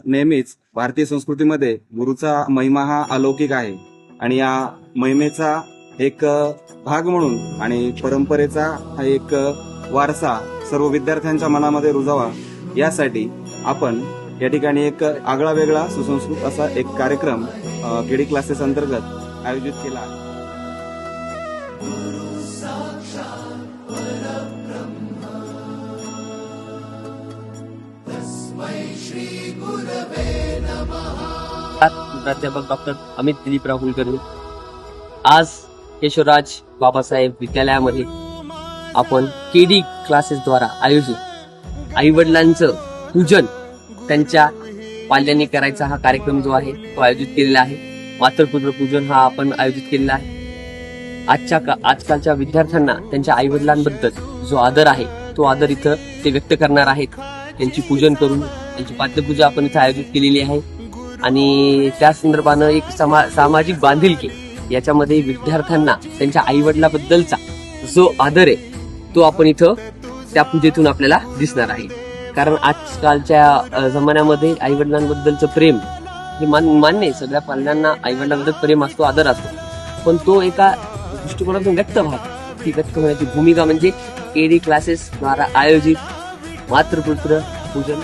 नेहमीच भारतीय संस्कृतीमध्ये गुरुचा महिमा हा अलौकिक आहे आणि या महिमेचा एक भाग म्हणून आणि परंपरेचा हा एक वारसा सर्व विद्यार्थ्यांच्या मनामध्ये रुजावा यासाठी आपण या ठिकाणी एक आगळा वेगळा सुसंस्कृत असा एक कार्यक्रम केडी क्लासेस अंतर्गत आयोजित केला आहे. प्राध्यापक डॉक्टर अमित दिलीप राहुलकर. आज केशवराज बाबासाहेब विद्यालयामध्ये आपण केडी क्लासेस द्वारा आयोजित आई वडिलांचं पूजन त्यांच्या पाल्यांनी करायचा हा कार्यक्रम जो आहे तो आयोजित केलेला आहे. मातृपुत्र पूजन हा आपण आयोजित केलेला आहे. आजकालच्या विद्यार्थ्यांना त्यांच्या आई वडिलांबद्दल जो आदर आहे तो आदर इथं ते व्यक्त करणार आहेत. त्यांची पूजन करून त्यांची पाद्यपूजा आपण इथं आयोजित केलेली आहे आणि त्या संदर्भानं एक सामाजिक बांधिलकी याच्यामध्ये विद्यार्थ्यांना त्यांच्या आई वडिलांबद्दलचा जो आदर आहे तो आपण इथं त्या पूजेतून आपल्याला दिसणार आहे. कारण आजकालच्या जमान्यामध्ये आई वडिलांबद्दलचं प्रेम हे मान्य आहे. सगळ्या पाल्यांना आई वडिलांबद्दल प्रेम असतो, आदर असतो, पण तो एका दृष्टिकोनातून व्यक्त व्हावा. ती व्यक्त होण्याची भूमिका म्हणजे केडी क्लासेस द्वारा आयोजित मातृपुत्र पूजन.